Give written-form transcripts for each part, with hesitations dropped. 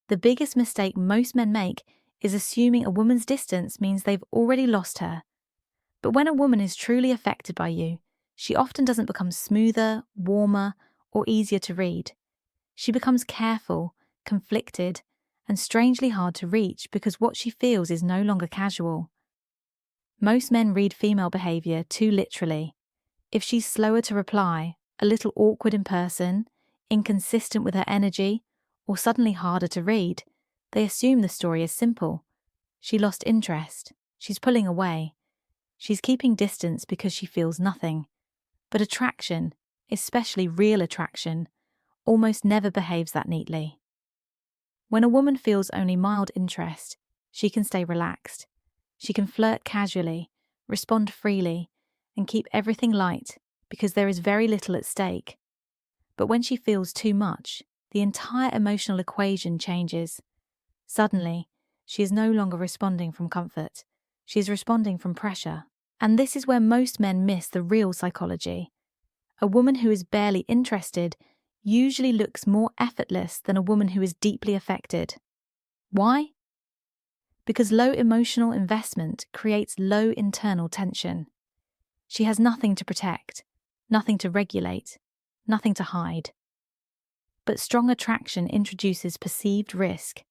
The biggest mistake most men make is assuming a woman's distance means they've already lost her. But when a woman is truly affected by you, she often doesn't become smoother, warmer, or easier to read. She becomes careful, conflicted, and strangely hard to reach because what she feels is no longer casual. Most men read female behavior too literally. If she's slower to reply, a little awkward in person, inconsistent with her energy, or suddenly harder to read, they assume the story is simple. She lost interest. She's pulling away. She's keeping distance because she feels nothing. But attraction, especially real attraction, almost never behaves that neatly. When a woman feels only mild interest, she can stay relaxed. She can flirt casually, respond freely, and keep everything light because there is very little at stake. But when she feels too much, the entire emotional equation changes. Suddenly, she is no longer responding from comfort. She is responding from pressure. And this is where most men miss the real psychology. A woman who is barely interested usually looks more effortless than a woman who is deeply affected. Why? Because low emotional investment creates low internal tension. She has nothing to protect, nothing to regulate, nothing to hide. But strong attraction introduces perceived risk.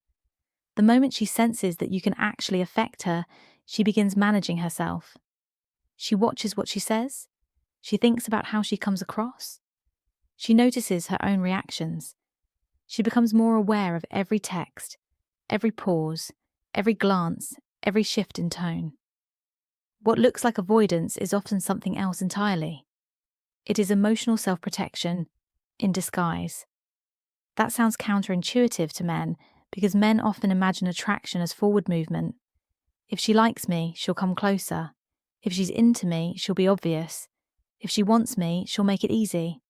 The moment she senses that you can actually affect her, she begins managing herself. She watches what she says. She thinks about how she comes across. She notices her own reactions. She becomes more aware of every text, every pause, every glance, every shift in tone. What looks like avoidance is often something else entirely. It is emotional self-protection in disguise. That sounds counterintuitive to men because men often imagine attraction as forward movement. If she likes me, she'll come closer. If she's into me, she'll be obvious. If she wants me, she'll make it easy.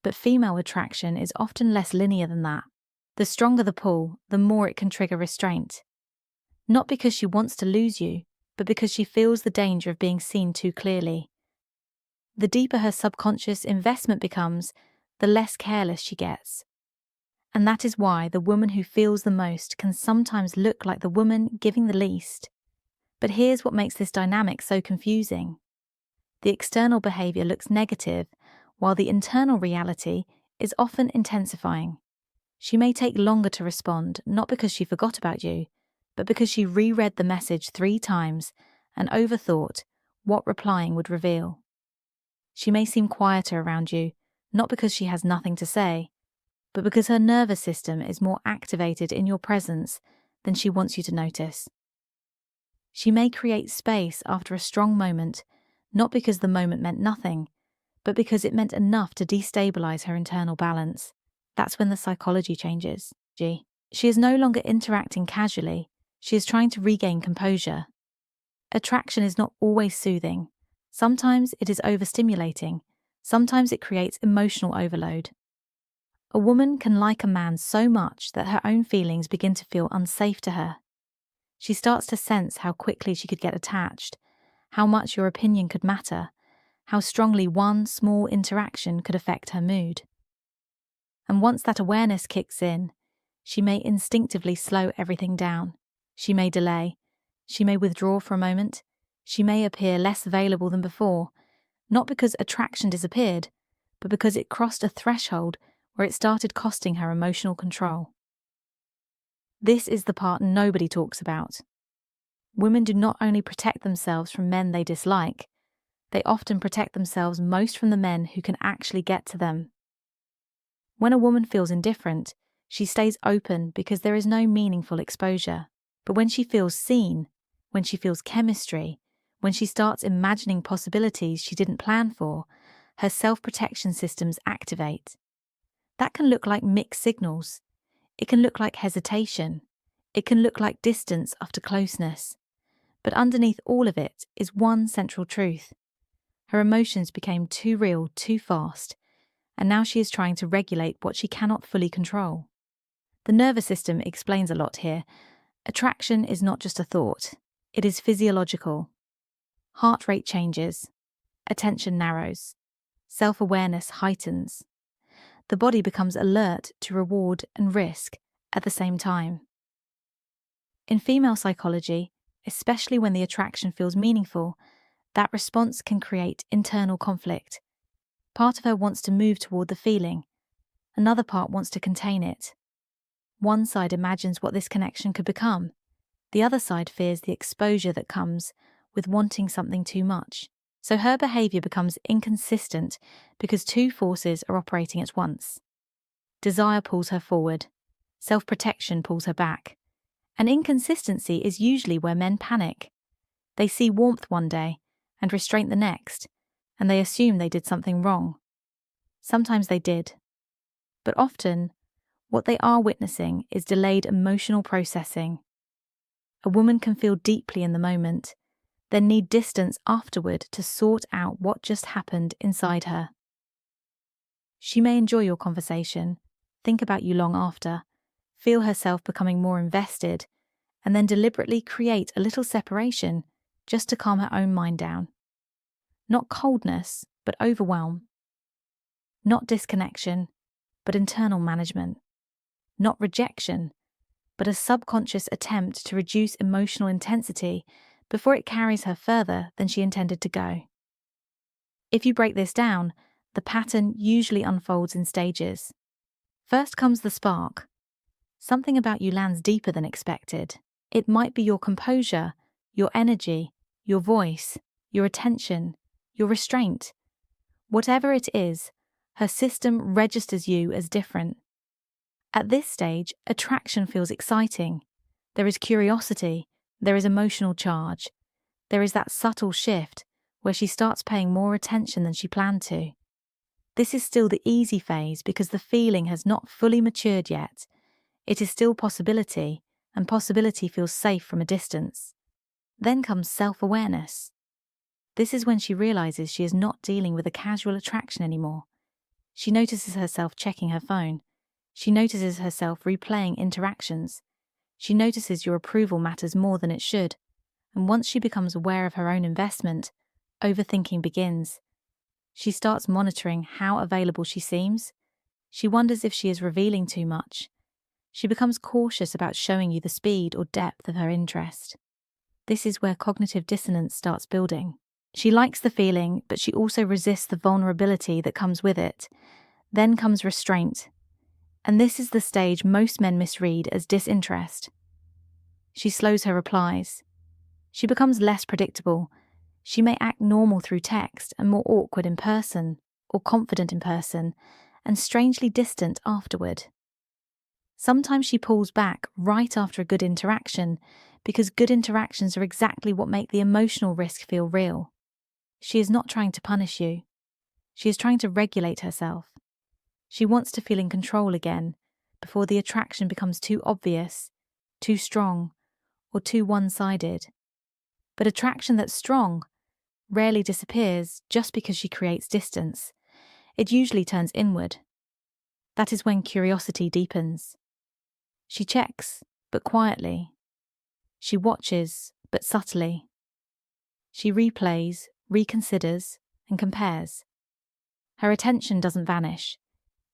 But female attraction is often less linear than that. The stronger the pull, the more it can trigger restraint. Not because she wants to lose you, but because she feels the danger of being seen too clearly. The deeper her subconscious investment becomes, the less careless she gets. And that is why the woman who feels the most can sometimes look like the woman giving the least. But here's what makes this dynamic so confusing. The external behavior looks negative, while the internal reality is often intensifying. She may take longer to respond, not because she forgot about you, but because she reread the message 3 times and overthought what replying would reveal. She may seem quieter around you, not because she has nothing to say, but because her nervous system is more activated in your presence than she wants you to notice. She may create space after a strong moment, not because the moment meant nothing, but because it meant enough to destabilize her internal balance. That's when the psychology changes. She is no longer interacting casually, she is trying to regain composure. Attraction is not always soothing. Sometimes it is overstimulating. Sometimes it creates emotional overload. A woman can like a man so much that her own feelings begin to feel unsafe to her. She starts to sense how quickly she could get attached, how much your opinion could matter, how strongly one small interaction could affect her mood. And once that awareness kicks in, she may instinctively slow everything down. She may delay. She may withdraw for a moment. She may appear less available than before, not because attraction disappeared, but because it crossed a threshold where it started costing her emotional control. This is the part nobody talks about. Women do not only protect themselves from men they dislike, they often protect themselves most from the men who can actually get to them. When a woman feels indifferent, she stays open because there is no meaningful exposure. But when she feels seen, when she feels chemistry, when she starts imagining possibilities she didn't plan for, her self-protection systems activate. That can look like mixed signals. It can look like hesitation. It can look like distance after closeness. But underneath all of it is one central truth. Her emotions became too real too fast, and now she is trying to regulate what she cannot fully control. The nervous system explains a lot here. Attraction is not just a thought. It is physiological. Heart rate changes. Attention narrows. Self-awareness heightens. The body becomes alert to reward and risk, at the same time. In female psychology, especially when the attraction feels meaningful, that response can create internal conflict. Part of her wants to move toward the feeling, another part wants to contain it. One side imagines what this connection could become, the other side fears the exposure that comes with wanting something too much. So her behavior becomes inconsistent because two forces are operating at once. Desire pulls her forward, self-protection pulls her back. And inconsistency is usually where men panic. They see warmth one day and restraint the next, and they assume they did something wrong. Sometimes they did. But often, what they are witnessing is delayed emotional processing. A woman can feel deeply in the moment, then need distance afterward to sort out what just happened inside her. She may enjoy your conversation, think about you long after, feel herself becoming more invested, and then deliberately create a little separation just to calm her own mind down. Not coldness, but overwhelm. Not disconnection, but internal management. Not rejection, but a subconscious attempt to reduce emotional intensity before it carries her further than she intended to go. If you break this down, the pattern usually unfolds in stages. First comes the spark. Something about you lands deeper than expected. It might be your composure, your energy, your voice, your attention, your restraint. Whatever it is, her system registers you as different. At this stage, attraction feels exciting. There is curiosity, there is emotional charge. There is that subtle shift where she starts paying more attention than she planned to. This is still the easy phase because the feeling has not fully matured yet. It is still possibility, and possibility feels safe from a distance. Then comes self-awareness. This is when she realizes she is not dealing with a casual attraction anymore. She notices herself checking her phone. She notices herself replaying interactions. She notices your approval matters more than it should. And once she becomes aware of her own investment, overthinking begins. She starts monitoring how available she seems. She wonders if she is revealing too much. She becomes cautious about showing you the speed or depth of her interest. This is where cognitive dissonance starts building. She likes the feeling, but she also resists the vulnerability that comes with it. Then comes restraint. And this is the stage most men misread as disinterest. She slows her replies. She becomes less predictable. She may act normal through text and more awkward in person, or confident in person, and strangely distant afterward. Sometimes she pulls back right after a good interaction, because good interactions are exactly what make the emotional risk feel real. She is not trying to punish you. She is trying to regulate herself. She wants to feel in control again, before the attraction becomes too obvious, too strong, or too one-sided. But attraction that's strong rarely disappears just because she creates distance. It usually turns inward. That is when curiosity deepens. She checks, but quietly. She watches, but subtly. She replays, reconsiders, and compares. Her attention doesn't vanish.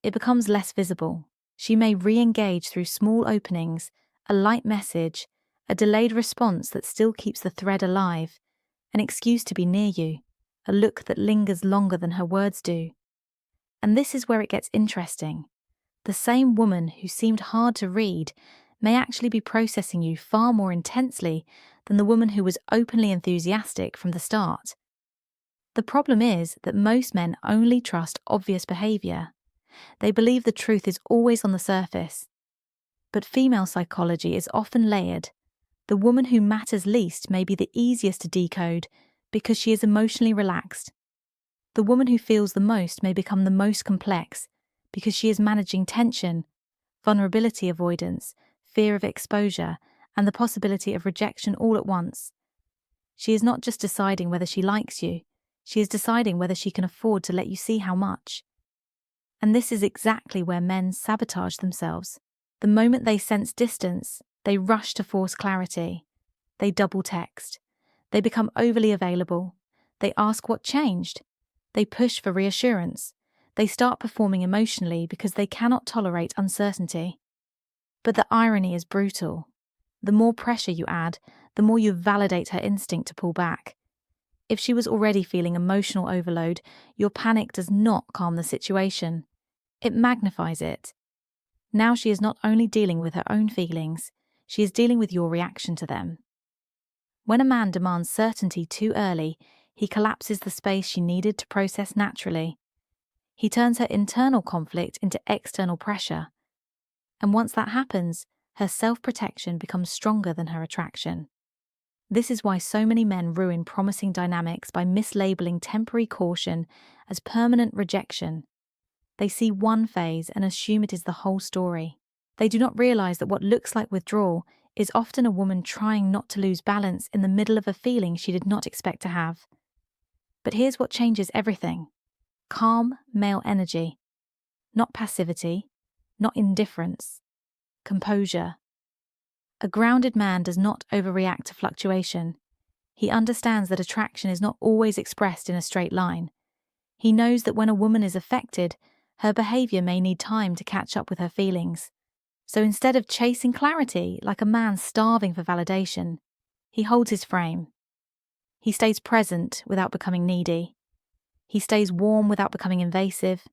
It becomes less visible. She may re-engage through small openings, a light message, a delayed response that still keeps the thread alive, an excuse to be near you, a look that lingers longer than her words do. And this is where it gets interesting. The same woman who seemed hard to read may actually be processing you far more intensely than the woman who was openly enthusiastic from the start. The problem is that most men only trust obvious behavior. They believe the truth is always on the surface. But female psychology is often layered. The woman who matters least may be the easiest to decode because she is emotionally relaxed. The woman who feels the most may become the most complex because she is managing tension, vulnerability avoidance, fear of exposure, and the possibility of rejection all at once. She is not just deciding whether she likes you, she is deciding whether she can afford to let you see how much. And this is exactly where men sabotage themselves. The moment they sense distance, they rush to force clarity. They double text. They become overly available. They ask what changed. They push for reassurance. They start performing emotionally because they cannot tolerate uncertainty. But the irony is brutal. The more pressure you add, the more you validate her instinct to pull back. If she was already feeling emotional overload, your panic does not calm the situation. It magnifies it. Now she is not only dealing with her own feelings, she is dealing with your reaction to them. When a man demands certainty too early, he collapses the space she needed to process naturally. He turns her internal conflict into external pressure. And once that happens, her self-protection becomes stronger than her attraction. This is why so many men ruin promising dynamics by mislabeling temporary caution as permanent rejection. They see one phase and assume it is the whole story. They do not realize that what looks like withdrawal is often a woman trying not to lose balance in the middle of a feeling she did not expect to have. But here's what changes everything. Calm male energy. Not passivity, not indifference. Composure. A grounded man does not overreact to fluctuation. He understands that attraction is not always expressed in a straight line. He knows that when a woman is affected, her behavior may need time to catch up with her feelings. So instead of chasing clarity like a man starving for validation, he holds his frame. He stays present without becoming needy. He stays warm without becoming invasive.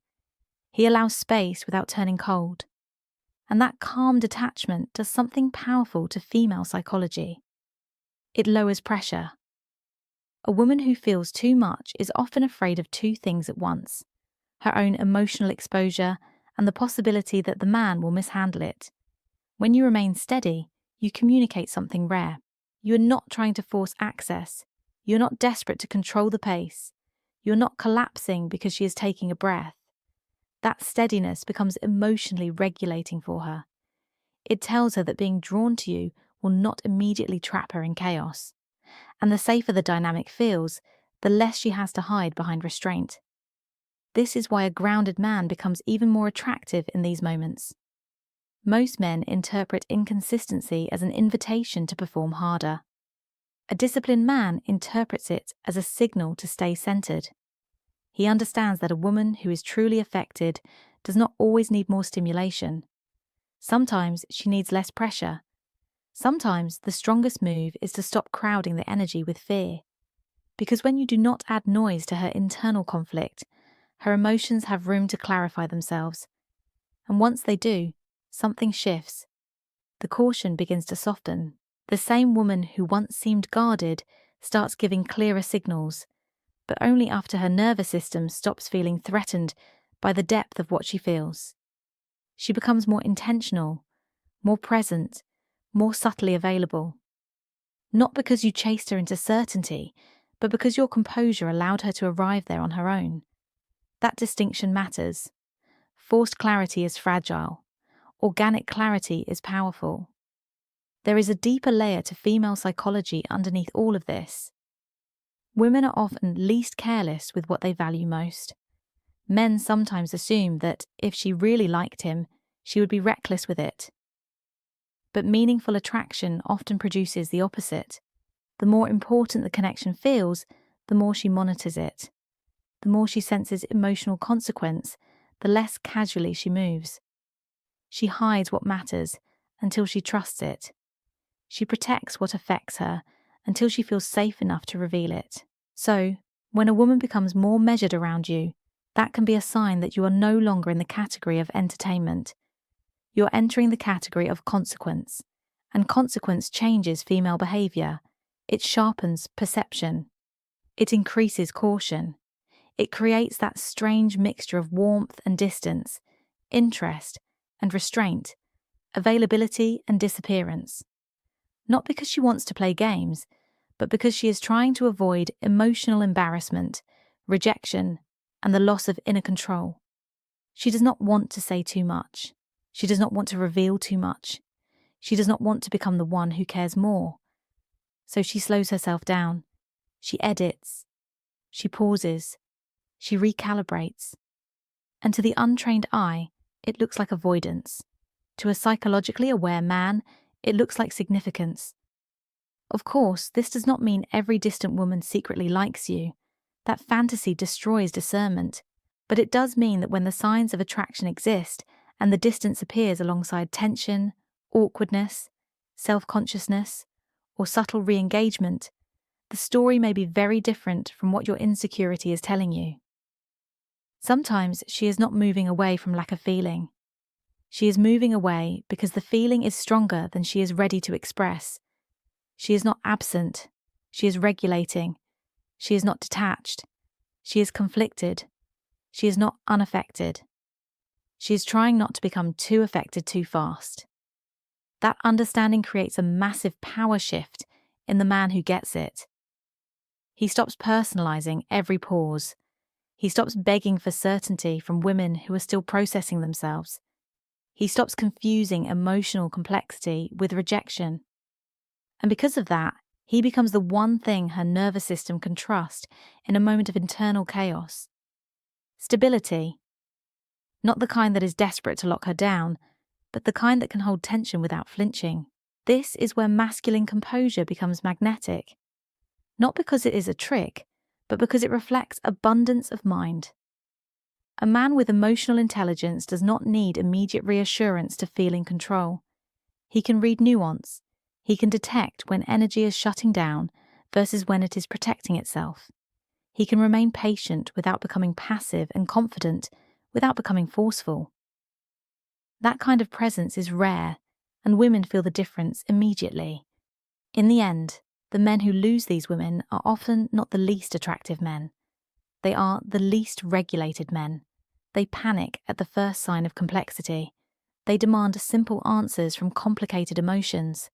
He allows space without turning cold. And that calm detachment does something powerful to female psychology. It lowers pressure. A woman who feels too much is often afraid of two things at once: her own emotional exposure and the possibility that the man will mishandle it. When you remain steady, you communicate something rare. You are not trying to force access. You're not desperate to control the pace. You're not collapsing because she is taking a breath. That steadiness becomes emotionally regulating for her. It tells her that being drawn to you will not immediately trap her in chaos. And the safer the dynamic feels, the less she has to hide behind restraint. This is why a grounded man becomes even more attractive in these moments. Most men interpret inconsistency as an invitation to perform harder. A disciplined man interprets it as a signal to stay centered. He understands that a woman who is truly affected does not always need more stimulation. Sometimes she needs less pressure. Sometimes the strongest move is to stop crowding the energy with fear. Because when you do not add noise to her internal conflict, her emotions have room to clarify themselves. And once they do, something shifts. The caution begins to soften. The same woman who once seemed guarded starts giving clearer signals, but only after her nervous system stops feeling threatened by the depth of what she feels. She becomes more intentional, more present, more subtly available. Not because you chased her into certainty, but because your composure allowed her to arrive there on her own. That distinction matters. Forced clarity is fragile. Organic clarity is powerful. There is a deeper layer to female psychology underneath all of this. Women are often least careless with what they value most. Men sometimes assume that if she really liked him, she would be reckless with it. But meaningful attraction often produces the opposite. The more important the connection feels, the more she monitors it. The more she senses emotional consequence, the less casually she moves. She hides what matters until she trusts it. She protects what affects her until she feels safe enough to reveal it. So, when a woman becomes more measured around you, that can be a sign that you are no longer in the category of entertainment. You're entering the category of consequence, and consequence changes female behavior. It sharpens perception. It increases caution. It creates that strange mixture of warmth and distance, interest and restraint, availability and disappearance. Not because she wants to play games, but because she is trying to avoid emotional embarrassment, rejection, and the loss of inner control. She does not want to say too much. She does not want to reveal too much. She does not want to become the one who cares more. So she slows herself down. She edits. She pauses. She recalibrates. And to the untrained eye, it looks like avoidance. To a psychologically aware man, it looks like significance. Of course, this does not mean every distant woman secretly likes you. That fantasy destroys discernment. But it does mean that when the signs of attraction exist and the distance appears alongside tension, awkwardness, self-consciousness, or subtle re-engagement, the story may be very different from what your insecurity is telling you. Sometimes she is not moving away from lack of feeling. She is moving away because the feeling is stronger than she is ready to express. She is not absent. She is regulating. She is not detached. She is conflicted. She is not unaffected. She is trying not to become too affected too fast. That understanding creates a massive power shift in the man who gets it. He stops personalizing every pause. He stops begging for certainty from women who are still processing themselves. He stops confusing emotional complexity with rejection. And because of that, he becomes the one thing her nervous system can trust in a moment of internal chaos. Stability. Not the kind that is desperate to lock her down, but the kind that can hold tension without flinching. This is where masculine composure becomes magnetic. Not because it is a trick, but because it reflects abundance of mind. A man with emotional intelligence does not need immediate reassurance to feel in control. He can read nuance. He can detect when energy is shutting down versus when it is protecting itself. He can remain patient without becoming passive and confident without becoming forceful. That kind of presence is rare, and women feel the difference immediately. In the end, the men who lose these women are often not the least attractive men. They are the least regulated men. They panic at the first sign of complexity. They demand simple answers from complicated emotions.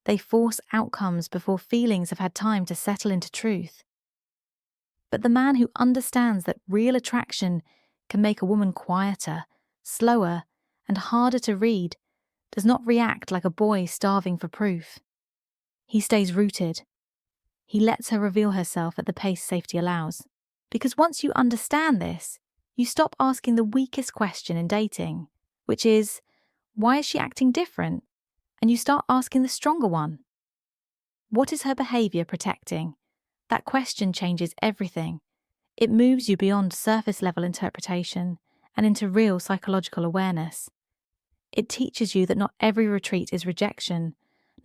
They force outcomes before feelings have had time to settle into truth. But the man who understands that real attraction can make a woman quieter, slower, and harder to read does not react like a boy starving for proof. He stays rooted. He lets her reveal herself at the pace safety allows. Because once you understand this, you stop asking the weakest question in dating, which is, why is she acting different? And you start asking the stronger one. What is her behaviour protecting? That question changes everything. It moves you beyond surface level interpretation and into real psychological awareness. It teaches you that not every retreat is rejection,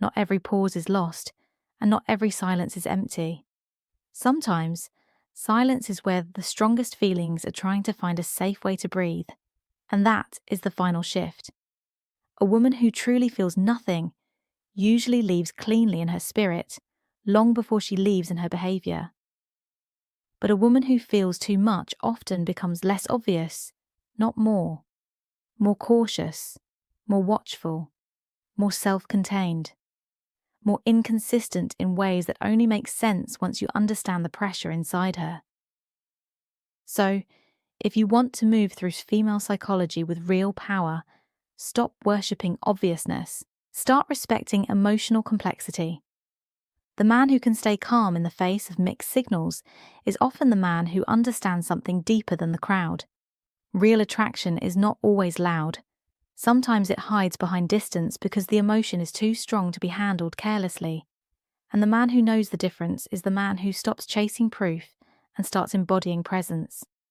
not every pause is lost, and not every silence is empty. Sometimes, silence is where the strongest feelings are trying to find a safe way to breathe, and that is the final shift. A woman who truly feels nothing usually leaves cleanly in her spirit, long before she leaves in her behaviour. But a woman who feels too much often becomes less obvious, not more cautious, more watchful, more self-contained, more inconsistent in ways that only make sense once you understand the pressure inside her. So, if you want to move through female psychology with real power, stop worshipping obviousness. Start respecting emotional complexity. The man who can stay calm in the face of mixed signals is often the man who understands something deeper than the crowd. Real attraction is not always loud. Sometimes it hides behind distance because the emotion is too strong to be handled carelessly. And the man who knows the difference is the man who stops chasing proof and starts embodying presence.